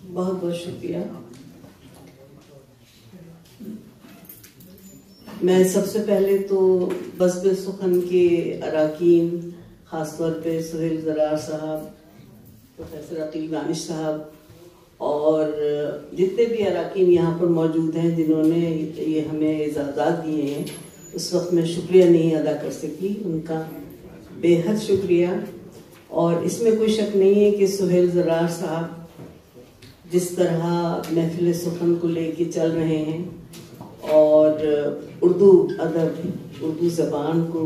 बहुत बहुत शुक्रिया। मैं सबसे पहले तो बज़्म सुखन के अराकीन, खासतौर पे सुहेल ज़रार साहब, प्रोफेसर अकील दानिश साहब और जितने भी अराकीन यहाँ पर मौजूद हैं जिन्होंने ये हमें इजाज़त दिए हैं, उस वक्त मैं शुक्रिया नहीं अदा कर सकी, उनका बेहद शुक्रिया। और इसमें कोई शक नहीं है कि सुहेल ज़रार साहब जिस तरह महफिल सुखन को लेके चल रहे हैं और उर्दू अदब, उर्दू ज़बान को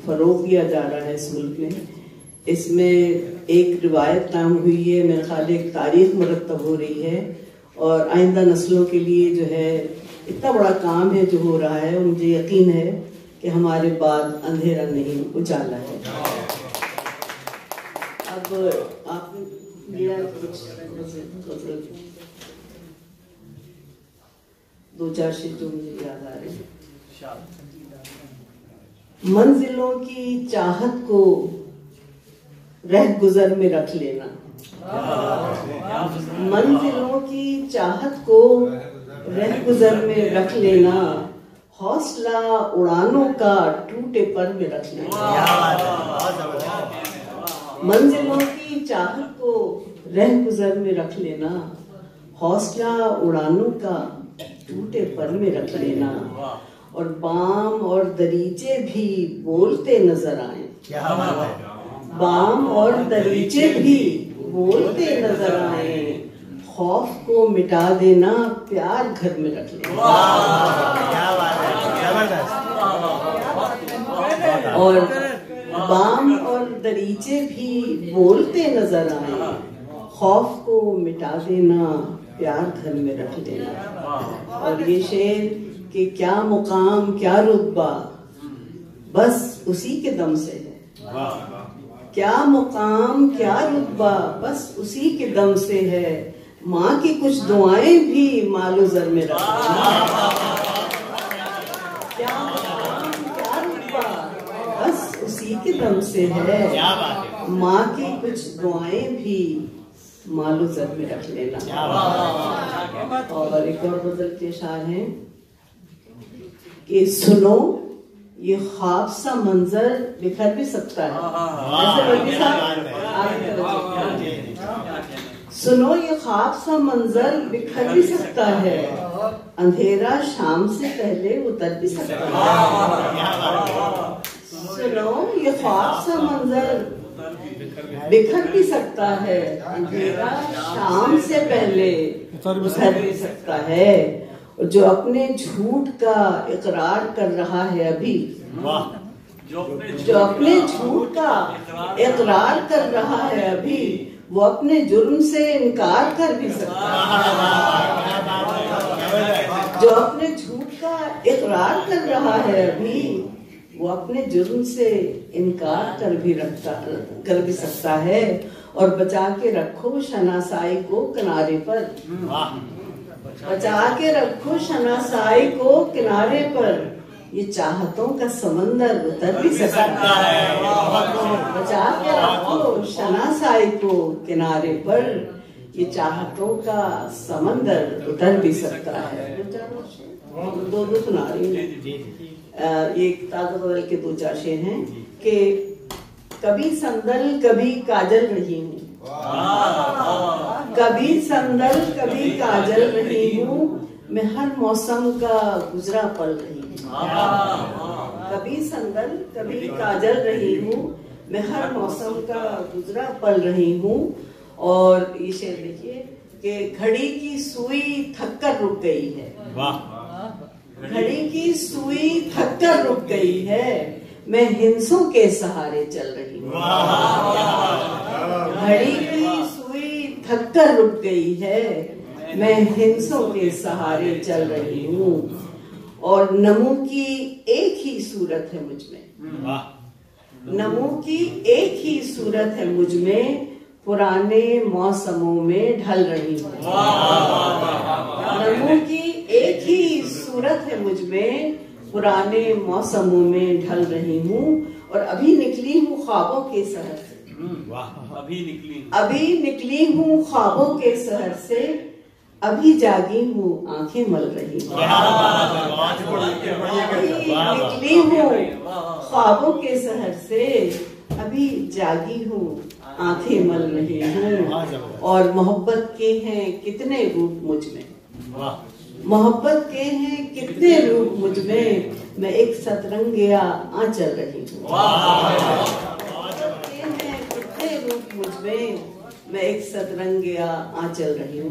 फ़रोग़ दिया जा रहा है इस मुल्क में, इसमें एक रिवायत कायम हुई है, मेरे ख्याल एक तारीख मुरतब हो रही है और आइंदा नस्लों के लिए जो है इतना बड़ा काम है जो हो रहा है, और मुझे यकीन है कि हमारे बाद अंधेरा नहीं उजाला है। अब आपने लिया कुछ दो चार शेर जो मुझे याद आ रहे हैं। मंजिलों की चाहत को रह गुजर में रख लेना, मंजिलों की चाहत को रह गुजर में रख लेना, हौसला उड़ानों का टूटे पर में रख लेना। मंजिलों की चाहत को रह गुजर में रख लेना, हौसला उड़ानों का टूटे पर में रख लेना, और बाम और दरीचे भी बोलते नजर आए, बाम और दरीचे भी बोलते नजर आए, खौफ को मिटा देना, प्यार घर में रख लेना। और बाम और दरीचे भी बोलते नजर आए, खौफ को मिटा देना, प्यार घर में रख लेना। और ये शेर कि क्या मुकाम क्या रुतबा बस उसी के दम से है, क्या मुकाम क्या रुतबा बस उसी के दम से है, माँ की कुछ दुआएं भी मालो ज़र में रख लेना। क्या मुकाम क्या रुतबा बस उसी के दम से है, माँ की कुछ दुआएं भी मालो ज़र में रख लेना। और एक और गज़ल के शार हैं कि सुनो ये ख्वाब सा मंजर बिखर भी सकता है। सुनो ये ख्वाब सा मंजर बिखर भी सकता है, अंधेरा शाम से पहले उतर भी सकता है। सुनो ये ख्वाब सा मंजर बिखर भी सकता है, अंधेरा शाम से पहले उतर भी सकता है। जो अपने झूठ का इकरार कर रहा है अभी, जो अपने झूठ का इकरार कर रहा है अभी, वो अपने जुर्म से इनकार कर भी सकता है। जो अपने झूठ का इकरार कर रहा है अभी, वो अपने जुर्म से इनकार कर भी सकता है। और बचा के रखो शनासाई को किनारे पर, बचा के रखो शनासाई को किनारे पर, ये चाहतों का समंदर उतर भी सकता है। बचा के रखो शनासाई को किनारे पर, ये चाहतों का समंदर उतर भी सकता है। दो सुना रही हूँ, एक ताज़ा बदल के दो चार शेर हैं कि कभी संदल कभी काजल रही हूँ, कभी संदल कभी काजल रही हूँ, मैं हर मौसम का गुजरा पल रही हूँ। कभी संदल कभी काजल रही हूँ, मैं हर मौसम का गुजरा पल रही हूँ। और ये शेर देखिए कि घड़ी की सुई थक कर रुक गई है, घड़ी की सुई थक कर रुक गई है, मैं हिंसों के सहारे चल रही हूँ। घड़ी की सुई थक कर रुक गई है, मैं हिंसों के सहारे चल रही हूँ। और नमू की एक ही सूरत है मुझ में, नमू की एक ही सूरत है मुझ में, पुराने मौसमों में ढल रही हूँ। नमू की एक ही सूरत है मुझ में, पुराने मौसमों में ढल रही हूँ। और अभी निकली हूँ ख्वाबों के शहर से, अभी निकली हूँ ख्वाबों के शहर से, अभी जागी हूँ आंखें मल रही हूँ, निकली हूँ ख्वाबों के शहर से, अभी जागी हूँ आंखें मल रही हूँ। और मोहब्बत के हैं कितने रूप मुझ में, मोहब्बत के हैं कितने रूप मुझ में, मैं एक सतरंगिया आंचल रही हूँ। के हैं कितने रूप मुझ में, मैं एक सतरंगिया आंचल रही हूँ।